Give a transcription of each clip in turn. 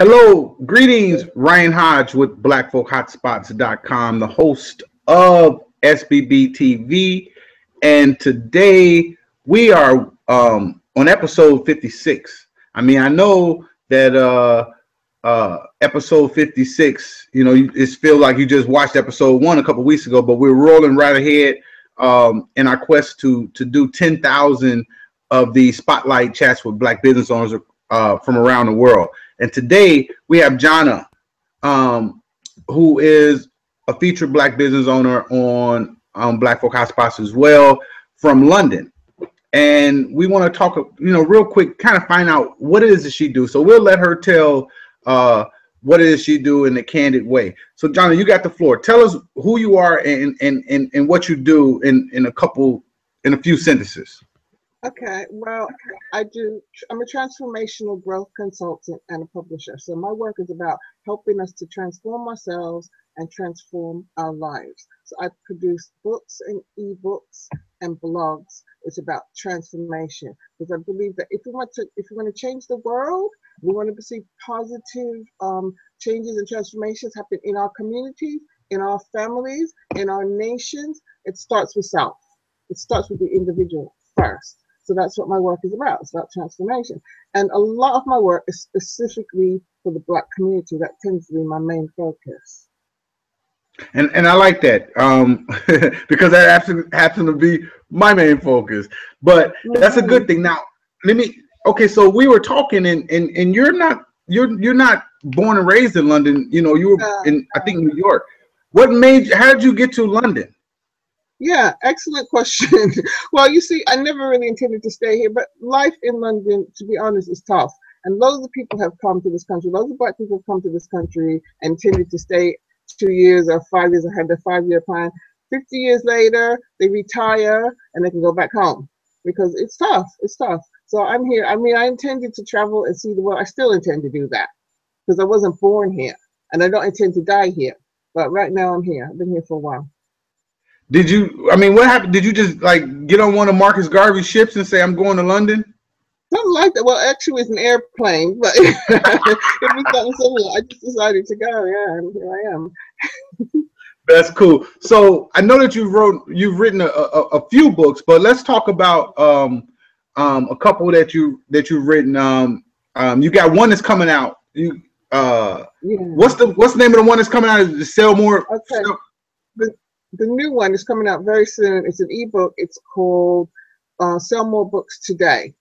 Hello, greetings, Ryan Hodge with BlackFolkHotspots.com, the host of SBB TV, and today we are on episode 56. I mean, I know that episode 56, it feels like you just watched episode 1 a couple weeks ago, but we're rolling right ahead in our quest to do 10,000 of the spotlight chats with Black business owners from around the world. And today we have Zhana, who is a featured Black business owner on Black Folk Hotspots as well, from London. And we want to talk, real quick, kind of find out what it is that she do. So we'll let her tell what it is she do in a candid way. So Zhana, you got the floor. Tell us who you are and what you do in a few sentences. Okay, well, I'm a transformational growth consultant and a publisher. So my work is about helping us to transform ourselves and transform our lives. So I produce books and ebooks and blogs. It's about transformation, because I believe that if we want to change the world, we want to see positive changes and transformations happen in our communities, in our families, in our nations. It starts with self. It starts with the individual first. So that's what my work is about. It's about transformation. And a lot of my work is specifically for the Black community. That tends to be my main focus. And I like that because that happens to be my main focus. But that's a good thing. Now, so we were talking and you're not born and raised in London. You were in, I think, New York. How did you get to London? Yeah, excellent question. Well, you see, I never really intended to stay here, but life in London, to be honest, is tough. And loads of people have come to this country. Loads of Black people have come to this country and intended to stay 2 years or 5 years, or had their 5-year plan. 50 years later, they retire and they can go back home because it's tough. It's tough. So I'm here. I mean, I intended to travel and see the world. I still intend to do that because I wasn't born here and I don't intend to die here. But right now I'm here. I've been here for a while. What happened? Did you just get on one of Marcus Garvey's ships and say, I'm going to London? Something like that. Well, actually, it's an airplane, but it was something similar. I just decided to go. Yeah, and here I am. That's cool. So I know that you've written a few books, but let's talk about a couple that you've written. You got one that's coming out. What's the name of the one that's coming out? Is it Sell More? Okay. The new one is coming out very soon. It's an ebook. It's called Sell More Books Today.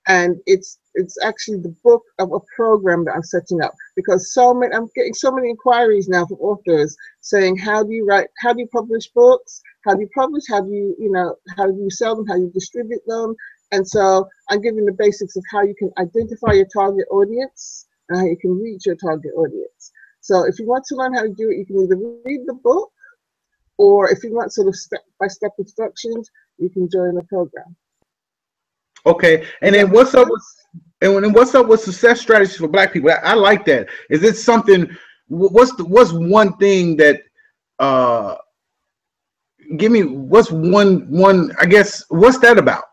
And it's actually the book of a program that I'm setting up, because I'm getting so many inquiries now from authors saying, how do you write, how do you publish books? How do you publish? How do you sell them? How do you distribute them? And so I'm giving the basics of how you can identify your target audience and how you can reach your target audience. So if you want to learn how to do it, you can either read the book, or if you want sort of step-by-step instructions, you can join the program. Okay, and then what's up with success strategies for Black people? I like that. Is it something? What's one thing that? Give me what's one. I guess what's that about?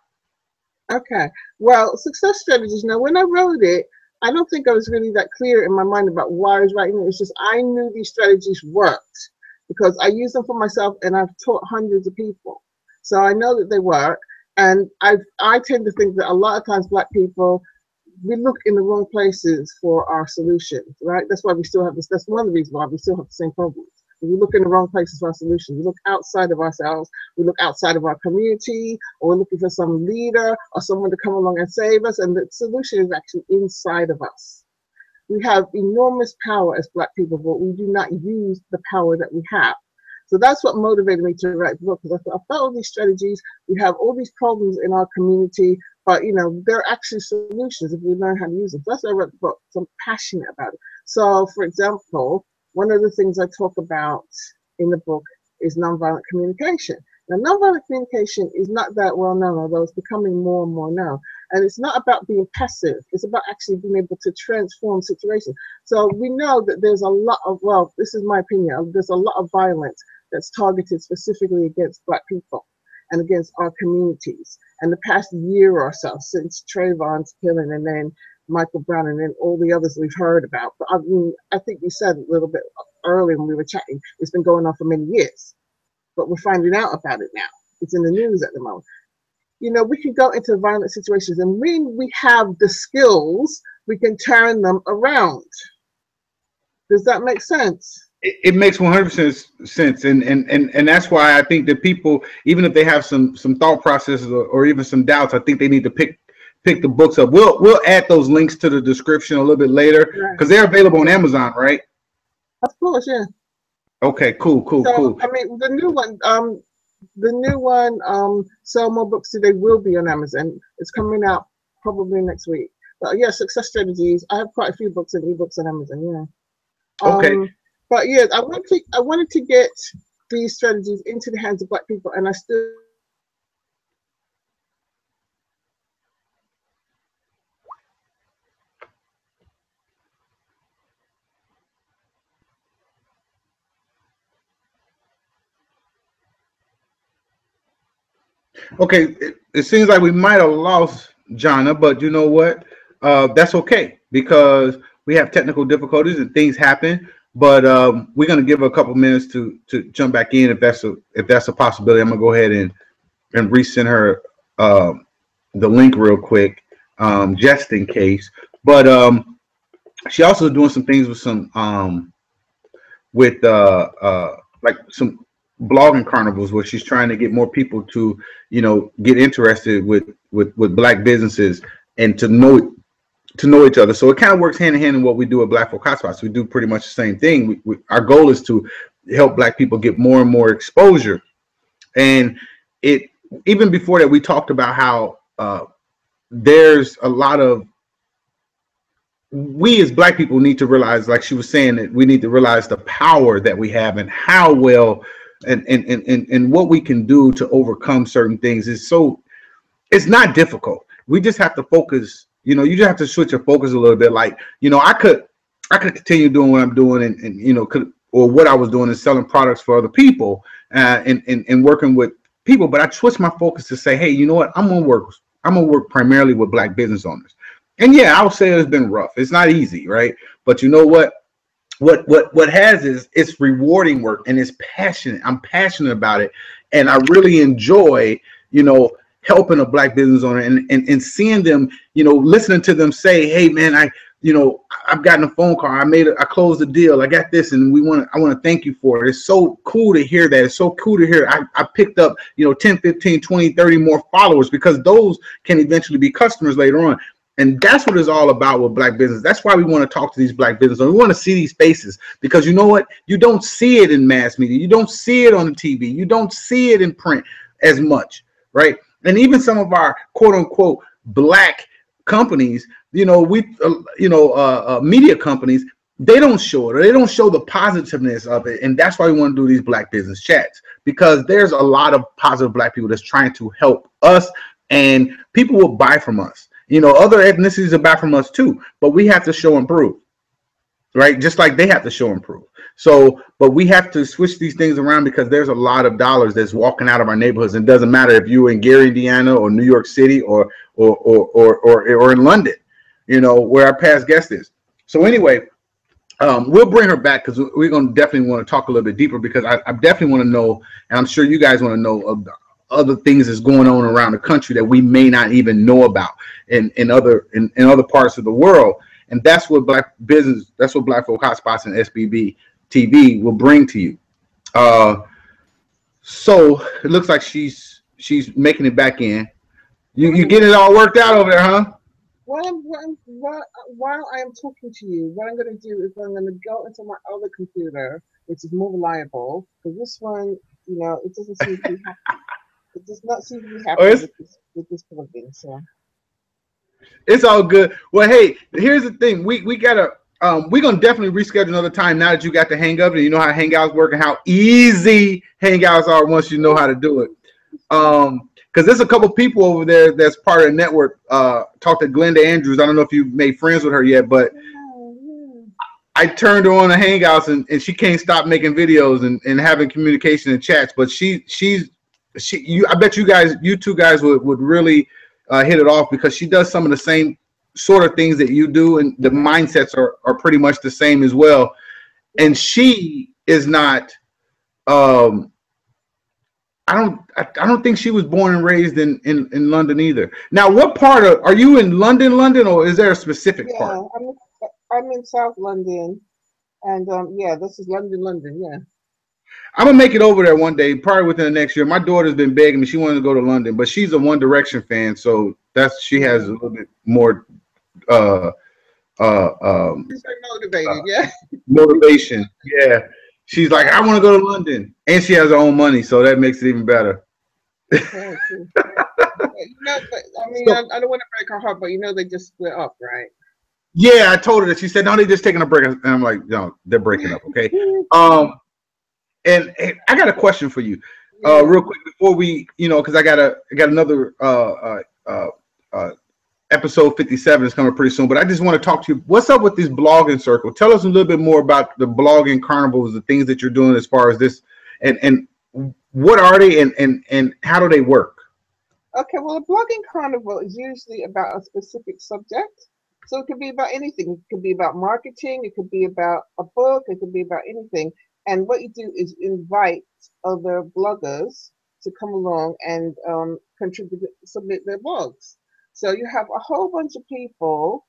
Okay, well, success strategies. Now, when I wrote it, I don't think I was really that clear in my mind about why I was writing it. It's just I knew these strategies worked, because I use them for myself and I've taught hundreds of people. So I know that they work. And I tend to think that a lot of times Black people, we look in the wrong places for our solutions, right? That's why we still have this. That's one of the reasons why we still have the same problems. We look in the wrong places for our solutions. We look outside of ourselves. We look outside of our community, or we're looking for some leader or someone to come along and save us. And the solution is actually inside of us. We have enormous power as Black people, but we do not use the power that we have. So that's what motivated me to write the book, because I felt all these strategies, we have all these problems in our community, but they're actually solutions if we learn how to use them. So that's why I wrote the book. So I'm passionate about it. So for example, one of the things I talk about in the book is nonviolent communication. Now, nonviolent communication is not that well known, although it's becoming more and more known. And it's not about being passive. It's about actually being able to transform situations. So we know that there's a lot of, well, this is my opinion, there's a lot of violence that's targeted specifically against Black people and against our communities. And the past year or so, since Trayvon's killing, and then Michael Brown, and then all the others we've heard about. But I mean, I think you said a little bit earlier when we were chatting, it's been going on for many years, but we're finding out about it now. It's in the news at the moment. You know, we can go into violent situations, and when we have the skills, we can turn them around. Does that make sense? It makes 100% sense, and that's why I think that people, even if they have some thought processes or even some doubts, I think they need to pick the books up. We'll add those links to the description a little bit later because they're available on Amazon, right? Of course, yeah. Okay, cool. I mean, the new one, Sell More Books Today will be on Amazon. It's coming out probably next week. But yeah, Success Strategies. I have quite a few books and ebooks on Amazon. Yeah. Okay. But yeah, I wanted to get these strategies into the hands of Black people, and I still. Okay, it seems like we might have lost Zhana, but you know what? That's okay because we have technical difficulties and things happen. But we're gonna give her a couple minutes to jump back in if that's a possibility. I'm gonna go ahead and resend her the link real quick, just in case. But she also doing some things with some like some blogging carnivals where she's trying to get more people to, you know, get interested with Black businesses and to know each other. So it kind of works hand in hand in what we do at Black Folk Hotspots. We do pretty much the same thing. Our goal is to help Black people get more and more exposure. And it, even before that, we talked about how there's a lot of, we as Black people need to realize, like she was saying, that we need to realize the power that we have and how well and what we can do to overcome certain things. It's not difficult. We just have to focus. You know, you just have to switch your focus a little bit. Like, you know, I could continue doing what I'm doing and you know, or what I was doing is selling products for other people and working with people. But I switched my focus to say, hey, you know what? I'm gonna work primarily with Black business owners. And yeah, I'll say it's been rough. It's not easy, right? But you know what? What has is it's rewarding work and it's passionate. I'm passionate about it, and I really enjoy, you know, helping a Black business owner and seeing them, you know, listening to them say, hey man, I've gotten a phone call, I closed the deal, I got this, and I want to thank you for it. It's so cool to hear that. It's so cool to hear I picked up, you know, 10, 15, 20, 30 more followers, because those can eventually be customers later on. And that's what it's all about with Black business. That's why we want to talk to these Black business owners. We want to see these faces, because you know what? You don't see it in mass media. You don't see it on the TV. You don't see it in print as much, right? And even some of our quote unquote Black companies, you know, media companies, they don't show it, or they don't show the positiveness of it. And that's why we want to do these Black business chats, because there's a lot of positive Black people that's trying to help us, and people will buy from us. You know, other ethnicities will buy from us too, but we have to show and prove, right? Just like they have to show and prove. So, but we have to switch these things around, because there's a lot of dollars that's walking out of our neighborhoods. It doesn't matter if you're in Gary, Indiana, or New York City, or in London, you know, where our past guest is. So anyway, we'll bring her back, because we're going to definitely want to talk a little bit deeper, because I definitely want to know, and I'm sure you guys want to know, of other things that's going on around the country that we may not even know about in other parts of the world. And that's what Black business, that's what Black Folk Hotspots and SBB TV will bring to you. So it looks like she's making it back in. You getting it all worked out over there, huh? While I am talking to you, what I'm going to do is I'm going to go into my other computer, which is more reliable, because this one, you know, it doesn't seem to be happy. It does not seem to be happy with this plugin. So it's all good. Well, hey, here's the thing. We gotta we're gonna definitely reschedule another time now that you got the hang of it and you know how Hangouts work and how easy Hangouts are once you know how to do it. Because there's a couple people over there that's part of the network. Talked to Glenda Andrews. I don't know if you've made friends with her yet, but I turned her on to Hangouts and she can't stop making videos and having communication and chats. But I bet you two guys would really hit it off, because she does some of the same sort of things that you do, and the mindsets are pretty much the same as well. And she is not. I don't think she was born and raised in London either. Now, what part of are you in London, or is there a specific part? Yeah, I'm in South London, and yeah, this is London. Yeah. I'm gonna make it over there one day, probably within the next year. My daughter's been begging me; she wanted to go to London, but she's a One Direction fan, so she has a little bit more She's very motivated, yeah. motivation. Yeah, she's like, I want to go to London, and she has her own money, so that makes it even better. Yeah, but I mean, I don't want to break her heart, but they just split up, right? Yeah, I told her that. She said, "No, they're just taking a break," and I'm like, "No, they're breaking up." Okay. And I got a question for you, real quick before we, because I got another episode 57 is coming pretty soon. But I just want to talk to you. What's up with this blogging circle? Tell us a little bit more about the blogging carnivals, the things that you're doing as far as this, and what are they, and how do they work? Okay, well, a blogging carnival is usually about a specific subject. So it could be about anything. It could be about marketing. It could be about a book. It could be about anything. And what you do is invite other bloggers to come along and contribute, submit their blogs. So you have a whole bunch of people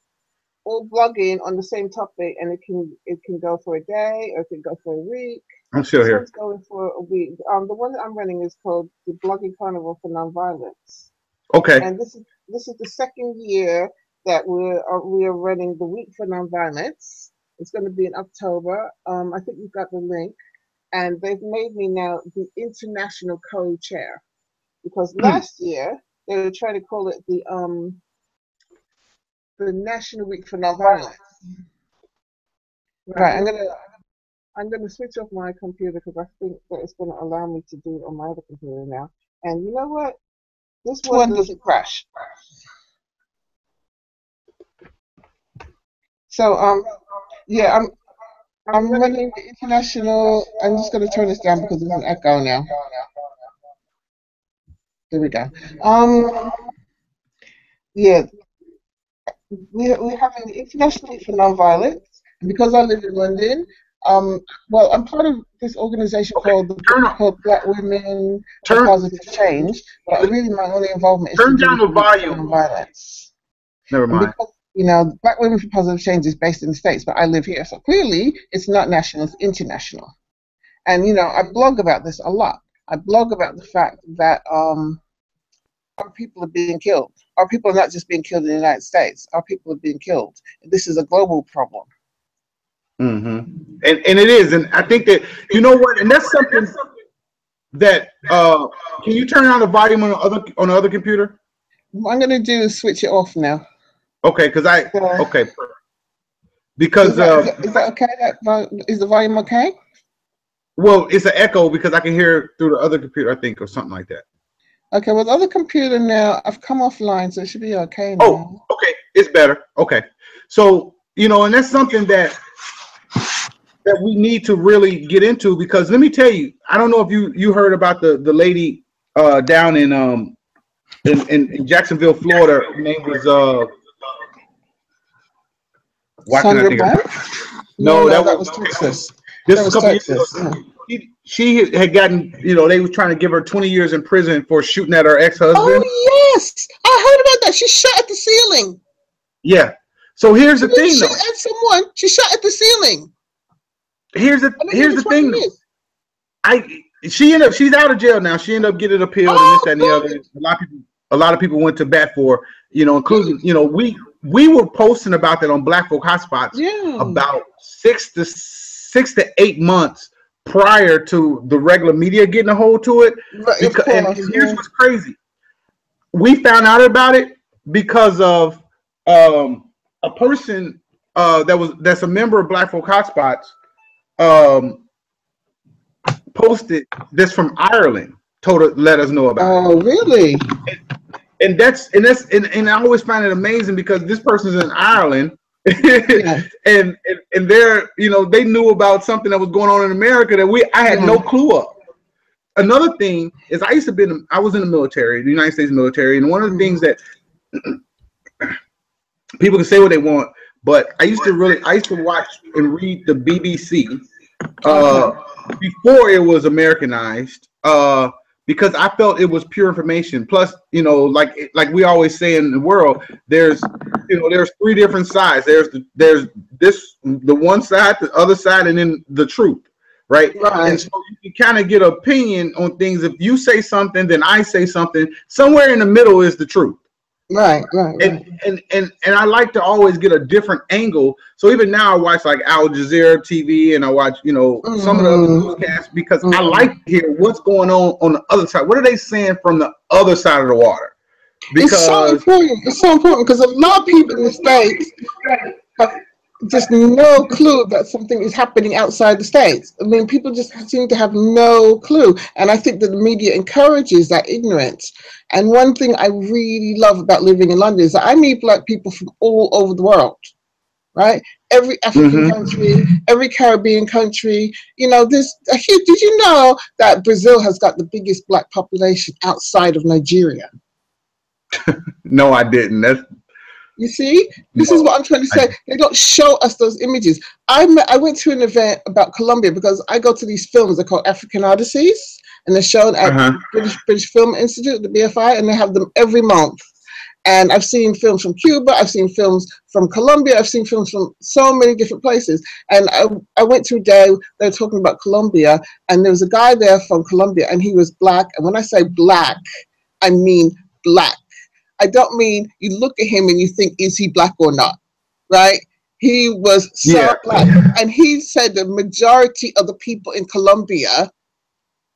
all blogging on the same topic, and it can go for a day or it can go for a week. I'm still here. One's going for a week. The one that I'm running is called the Blogging Carnival for Nonviolence. Okay. And this is the second year that we are running the Week for Nonviolence. It's going to be in October. I think you've got the link, and they've made me now the international co-chair, because last year they were trying to call it the National Week for Nonviolence. Right. I'm gonna switch off my computer because I think that it's going to allow me to do it on my other computer now. And you know what? This one doesn't crash. So yeah, I'm running the international. I'm just going to turn this down because there's an echo now. There we go. Yeah, we're having the International Week for Nonviolence. And because I live in London, well, I'm part of this organization called Black Women for Positive Change. But really, my only involvement is turn down the volume. Nonviolence. Never mind. Black Women for Positive Change is based in the States, but I live here. So clearly, it's not national, it's international. And, I blog about this a lot. I blog about the fact that our people are being killed. Our people are not just being killed in the United States. Our people are being killed. This is a global problem. Mm-hmm. And it is. And I think that, you know what, and that's something that, can you turn on the volume on the other computer? What I'm going to do is switch it off now. Okay, okay. Because is that okay? Is the volume okay? Well, it's an echo because I can hear it through the other computer, I think, or something like that. Okay, well, the other computer now, I've come offline, so it should be okay now. Oh, okay, it's better. Okay, so and that's something that we need to really get into, because let me tell you, I don't know if you heard about the lady down in Jacksonville, Florida. Her name was why can I think of No, that was Texas. This was Texas. She had gotten, they were trying to give her 20 years in prison for shooting at her ex-husband. Oh, yes. I heard about that. She shot at the ceiling. Yeah. So here's the thing, though. At someone. She shot at the ceiling. Here's the thing, though. She's out of jail now. She ended up getting appealed and this, that, and the other. A lot of people went to bat for, including, we were posting about that on Black Folk Hotspots about 6 to 8 months prior to the regular media getting a hold to it. Right, and here's what's crazy. We found out about it because of a person that's a member of Black Folk Hotspots posted this from Ireland, let us know about it. Oh, really? And I always find it amazing because this person's in Ireland. and they're they knew about something that was going on in America that I had no clue of. Another thing is I was in the military, the United States military, and one of the things that people can say what they want, but I used to watch and read the BBC before it was Americanized, because I felt it was pure information. Plus, like we always say in the world, there's three different sides. There's the one side, the other side, and then the truth. Right. And so you can kind of get an opinion on things. If you say something, then I say something. Somewhere in the middle is the truth. Right. And I like to always get a different angle. So even now I watch like Al Jazeera TV, and I watch, some of the other newscasts, because I like to hear what's going on the other side. What are they saying from the other side of the water? Because it's so important. It's so important because a lot of people in the States have just no clue that something is happening outside the States. I mean, people just seem to have no clue. And I think that the media encourages that ignorance. And one thing I really love about living in London is that I meet Black people from all over the world, right? Every African country, every Caribbean country. There's a huge, did you know that Brazil has got the biggest Black population outside of Nigeria? No, I didn't. You see, this is what I'm trying to say. They don't show us those images. I went to an event about Colombia because I go to these films. They're called African Odysseys, and they're shown at British Film Institute, the BFI, and they have them every month. And I've seen films from Cuba. I've seen films from Colombia. I've seen films from so many different places. And I went to a day, they were talking about Colombia, and there was a guy there from Colombia, and he was Black. And when I say Black, I mean Black. I don't mean you look at him and you think, is he Black or not, right? He was so Black. And he said the majority of the people in Colombia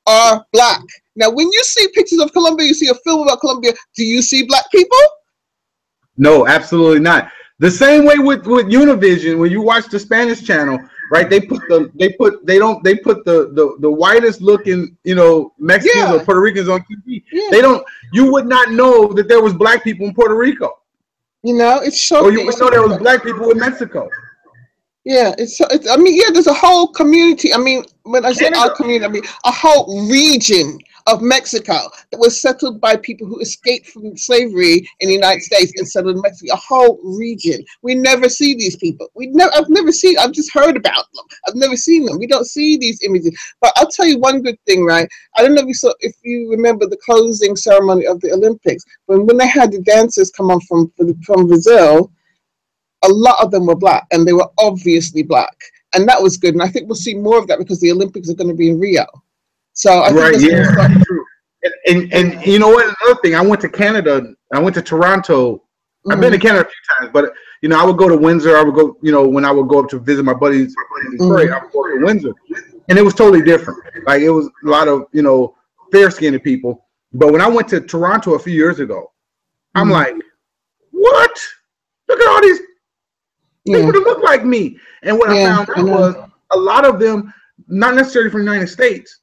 are Black. Now, when you see pictures of Colombia, you see a film about Colombia, do you see Black people? No, absolutely not. The same way with Univision, when you watch the Spanish channel, right? They put the whitest looking, Mexicans or Puerto Ricans on TV. Yeah. You would not know that there was Black people in Puerto Rico. It's shocking. Or you would know there was Black people in Mexico. Yeah, there's a whole community. I mean, when I say our community, I mean a whole region of Mexico that was settled by people who escaped from slavery in the United States and settled in Mexico. A whole region. We never see these people. I've just heard about them. I've never seen them. We don't see these images. But I'll tell you one good thing, right? I don't know if you remember the closing ceremony of the Olympics, when they had the dancers come on from Brazil. A lot of them were Black, and they were obviously Black, and that was good. And I think we'll see more of that because the Olympics are going to be in Rio. So I think that's true. And you know what? Another thing, I went to Canada. I went to Toronto. I've been to Canada a few times, but I would go to Windsor. I would go, when I would go up to visit my buddies in Detroit, I would go to Windsor, and it was totally different. Like it was a lot of fair-skinned people. But when I went to Toronto a few years ago, I'm like, what? Look at all these people that look like me. And what I found out was a lot of them, not necessarily from the United States,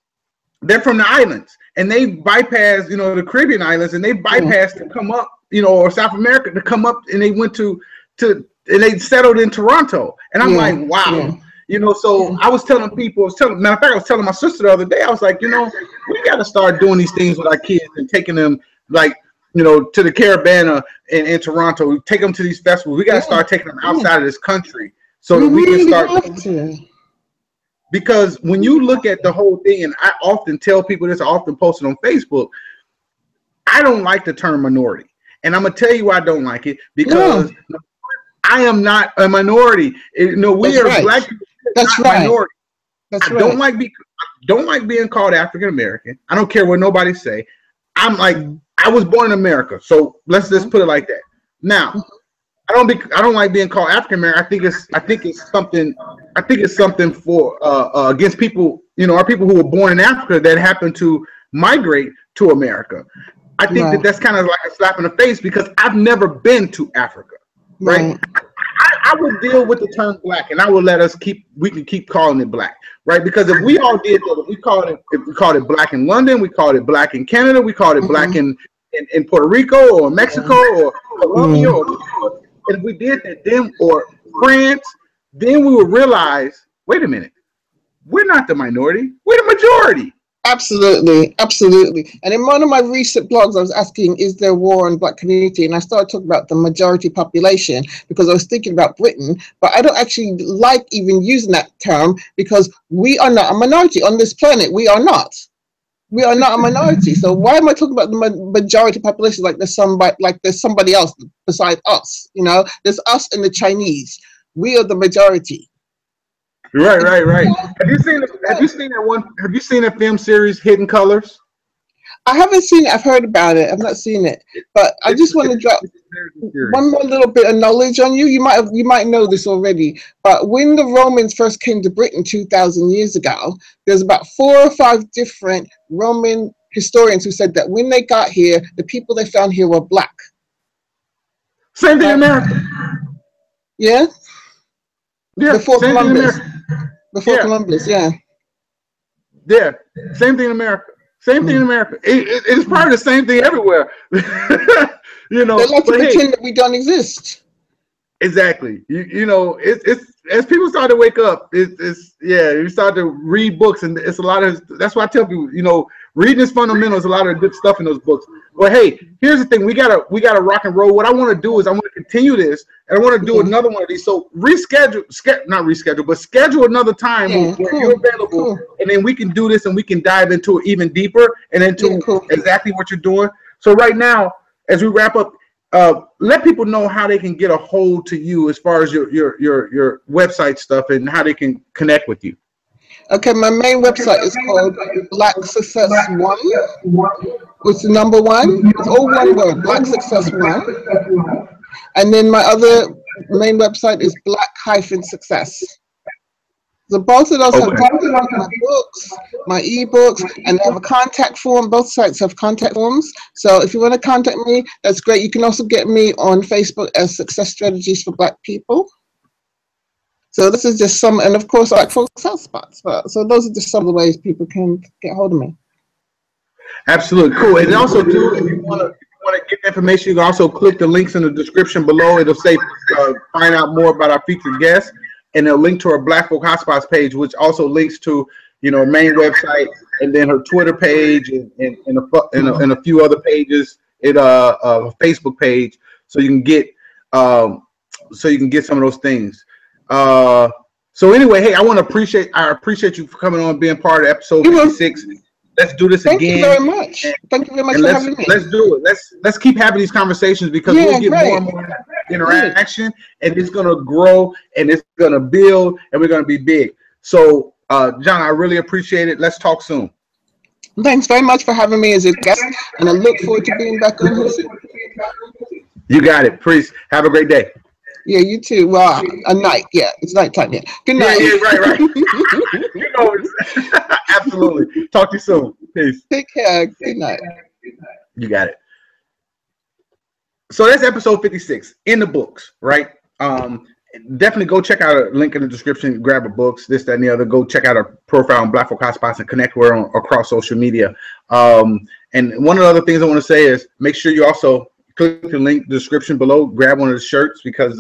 they're from the islands, and they bypass, the Caribbean islands, and they bypassed to come up, or South America to come up, and they went to and they settled in Toronto. And I'm like, wow. So I was telling people, matter of fact, I was telling my sister the other day, I was like, we got to start doing these things with our kids and taking them like, to the Caravana in Toronto. Take them to these festivals. We got to start taking them outside of this country so that we can start. Because when you look at the whole thing, and I often tell people this, I often post it on Facebook, I don't like the term minority. And I'm going to tell you why I don't like it, because I am not a minority. We are Black people. That's not minority. I don't like being called African American. I don't care what nobody say. I'm like, I was born in America, so let's just put it like that. Now, I don't like being called African American. I think it's something for against people, our people who were born in Africa that happen to migrate to America. I think that's kind of like a slap in the face, because I've never been to Africa, right? I would deal with the term Black, and I will let we can keep calling it Black, right? Because if we all did that, if we called it Black in London, we called it Black in Canada, we called it Black in Puerto Rico or Mexico or Colombia, or if we did that, or France, then we would realize, wait a minute, we're not the minority, we're the majority. Absolutely, absolutely. And in one of my recent blogs, I was asking, is there war in Black community? And I started talking about the majority population because I was thinking about Britain, but I don't actually like even using that term because we are not a minority on this planet. We are not. We are not a minority. So why am I talking about the majority population like there's somebody else besides us? You know, there's us and the Chinese. We are the majority. Right. Have you seen that film series Hidden Colors? I haven't seen it. I've heard about it. I've not seen it. But I just want to drop one more little bit of knowledge on you. You might know this already. But when the Romans first came to Britain 2,000 years ago, there's about 4 or 5 different Roman historians who said that when they got here, the people they found here were Black. Same thing in America. Yeah? Yeah. Before same Columbus. Thing in America. Before Columbus, yeah. Yeah. Same thing in America. Same thing in America. It's probably the same thing everywhere. You know, they like to pretend that we don't exist. Exactly. You know, it's as people start to wake up, you start to read books, and it's a lot of, that's why I tell people, you know, reading is fundamental. There's a lot of good stuff in those books. But hey, here's the thing, we gotta rock and roll. What I want to do is I want to continue this, and I want to do another one of these. So schedule another time where you're available, and then we can do this and we can dive into it even deeper and into exactly what you're doing. So right now, as we wrap up, let people know how they can get a hold to you as far as your website stuff and how they can connect with you. Okay, my main website is called Black Success One. It's the number 1. It's all one word, Black Success One. And then my other main website is Black-Success. So both of those have my books, my ebooks, and they have a contact form. Both sites have contact forms. So if you want to contact me, that's great. You can also get me on Facebook as Success Strategies for Black People. So this is just some, and of course, Black Folks Hotspots. So those are just some of the ways people can get hold of me. Absolutely, cool. And also, too, if you want to get information, you can also click the links in the description below. It'll say find out more about our featured guests, and it'll link to our Black Folk Hotspots page, which also links to, you know, her main website, and then her Twitter page, and a few other pages. A Facebook page, so you can get some of those things. So anyway, hey, I appreciate you for coming on, being part of episode 56. Let's do this again. Thank you very much. Thank you very much for having me. Let's do it. Let's keep having these conversations because we'll get more and more interaction, and it's gonna grow, and it's gonna build, and we're gonna be big. So, John, I really appreciate it. Let's talk soon. Thanks very much for having me as a guest, and I look forward to being back on here soon. You got it. Priest, have a great day. Yeah, you too. Well, a night. Yeah, it's nighttime. Yeah. Good night. Yeah, right. You know, absolutely. Talk to you soon. Peace. Take care. Good night. You got it. So that's episode 56 in the books, right? Definitely go check out a link in the description. Grab her books, this, that, and the other. Go check out her profile on Black Folk Hotspots and connect with her across social media. And one of the other things I want to say is make sure you also click the link description below, grab one of the shirts, because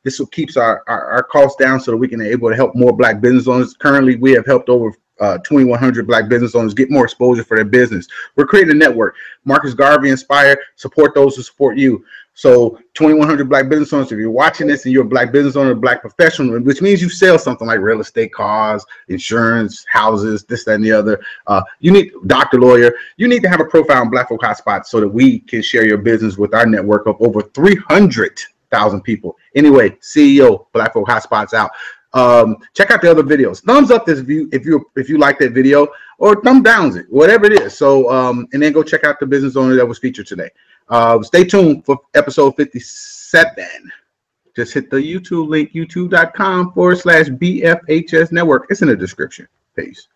this will keeps our costs down so that we can able to help more Black business owners. Currently, we have helped over 2,100 Black business owners get more exposure for their business. We're creating a network. Marcus Garvey Inspire, support those who support you. So 2,100 Black business owners, if you're watching this and you're a Black business owner, a Black professional, which means you sell something like real estate, cars, insurance, houses, this, that, and the other, you need doctor, lawyer, you need to have a profile on Black Folk Hotspots so that we can share your business with our network of over 300,000 people. Anyway, CEO, Black Folk Hotspots out. Check out the other videos. Thumbs up this view if you like that video, or thumb downs it, whatever it is. So and then go check out the business owner that was featured today. Stay tuned for episode 57. Just hit the YouTube link, youtube.com/BFHS network. It's in the description. Peace.